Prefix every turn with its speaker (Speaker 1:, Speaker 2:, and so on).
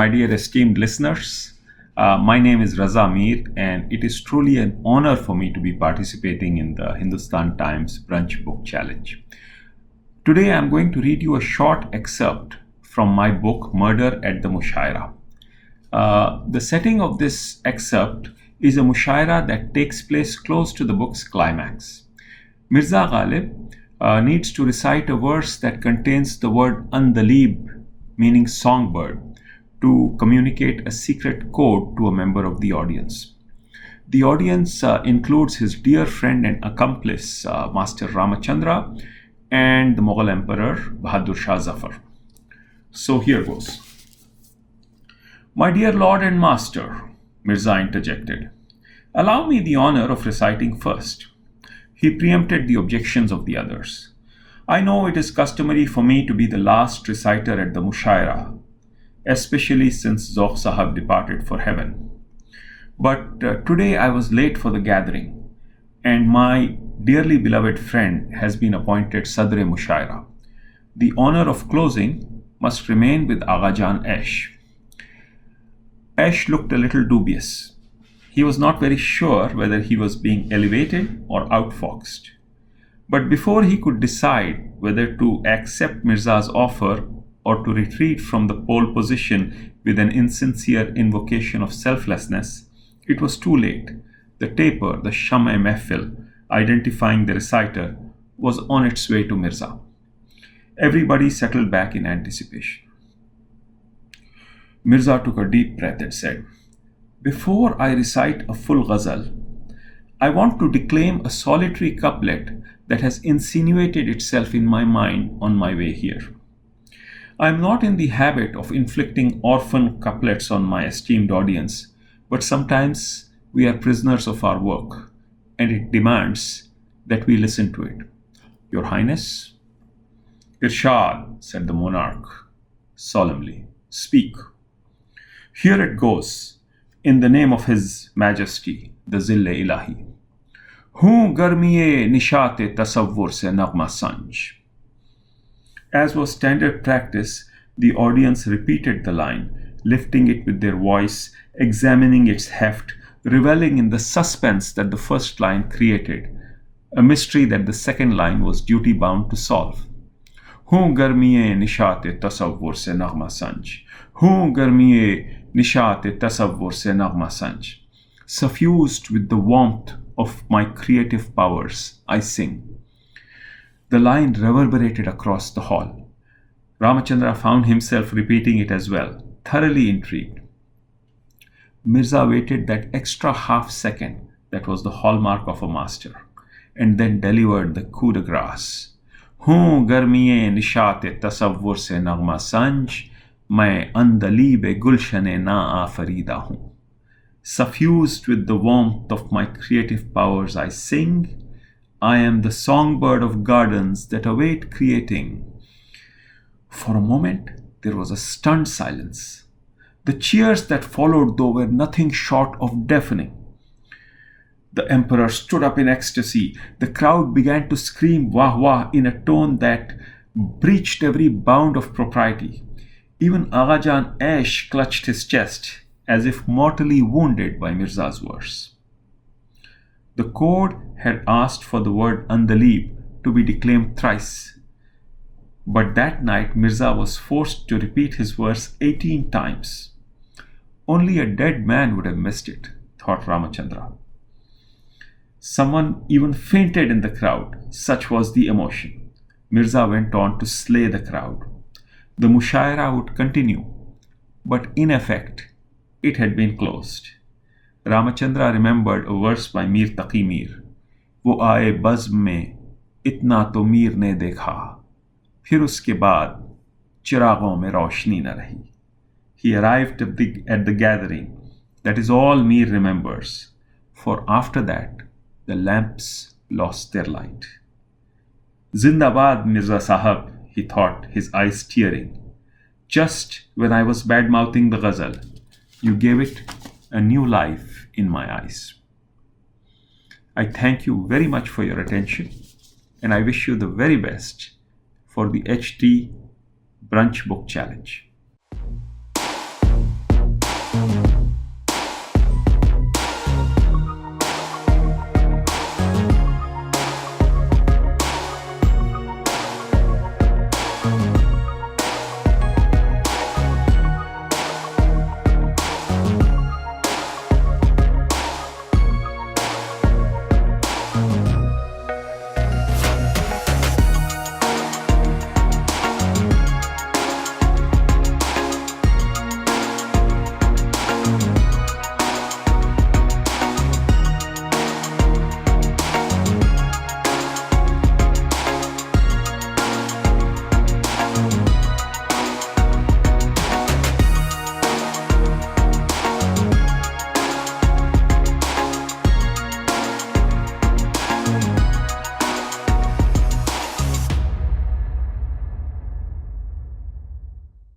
Speaker 1: my dear esteemed listeners. My name is Raza Mir, and it is truly an honor for me to be participating in the Hindustan Times Brunch Book Challenge. Today, I'm going to read you a short excerpt from my book, Murder at the Mushaira. The setting of this excerpt is a Mushaira that takes place close to the book's climax. Mirza Ghalib needs to recite a verse that contains the word Andalib, meaning songbird, to communicate a secret code to a member of the audience. The audience includes his dear friend and accomplice, Master Ramachandra, and the Mughal Emperor, Bahadur Shah Zafar. So here goes. My dear Lord and Master, Mirza interjected, allow me the honor of reciting first. He preempted the objections of the others. I know it is customary for me to be the last reciter at the Mushaira, especially since Zoq Sahab departed for heaven. But today I was late for the gathering, and my dearly beloved friend has been appointed Sadr-e Mushaira. The honor of closing must remain with Aghajan Esh. Esh looked a little dubious. He was not very sure whether he was being elevated or outfoxed. But before he could decide whether to accept Mirza's offer or to retreat from the pole position with an insincere invocation of selflessness, it was too late. The taper, the Sham-e Mehfil, identifying the reciter, was on its way to Mirza. Everybody settled back in anticipation. Mirza took a deep breath and said, before I recite a full ghazal, I want to declaim a solitary couplet that has insinuated itself in my mind on my way here. I am not in the habit of inflicting orphan couplets on my esteemed audience, but sometimes we are prisoners of our work, and it demands that we listen to it. Your Highness? Irshad, said the monarch solemnly. Speak. Here it goes, in the name of His Majesty, the Zill-e-Ilahi. Hoon garmiye nishat-e tasavvur se nagma sanj. As was standard practice, the audience repeated the line, lifting it with their voice, examining its heft, reveling in the suspense that the first line created, a mystery that the second line was duty-bound to solve. Hoon garmiye nishat-e tasavvur se nagma sanj. Hoon garmiye nishat-e tasavvur se nagma sanj. Suffused with the warmth of my creative powers, I sing. The line reverberated across the hall. Ramachandra found himself repeating it as well, thoroughly intrigued. Mirza waited that extra half second that was the hallmark of a master, and then delivered the coup de grace. Hoon garmiye nishat-e tasavvur se nagma sanj, main andalib-e gulshan-e na-afarida hoon. Suffused with the warmth of my creative powers, I sing. I am the songbird of gardens that await creating. For a moment, there was a stunned silence. The cheers that followed, though, were nothing short of deafening. The emperor stood up in ecstasy. The crowd began to scream wah wah in a tone that breached every bound of propriety. Even Aghajan Esh clutched his chest, as if mortally wounded by Mirza's verse. The code had asked for the word Andalib to be declaimed thrice, but that night Mirza was forced to repeat his verse 18 times. Only a dead man would have missed it, thought Ramachandra. Someone even fainted in the crowd, such was the emotion. Mirza went on to slay the crowd. The Mushaira would continue, but in effect, it had been closed. Ramachandra remembered a verse by Mir Taqi Mir. वो आए बज़्म में इतना तो मीर ने देखा, फिर उसके बाद चिरागों में रोशनी न रही. He arrived at the gathering. That is all Mir remembers, for after that the lamps lost their light. Zindabad, Mirza Sahab, he thought, his eyes tearing. Just when I was bad-mouthing the ghazal, you gave it a new life in my eyes. I thank you very much for your attention, and I wish you the very best for the HT Brunch Book Challenge.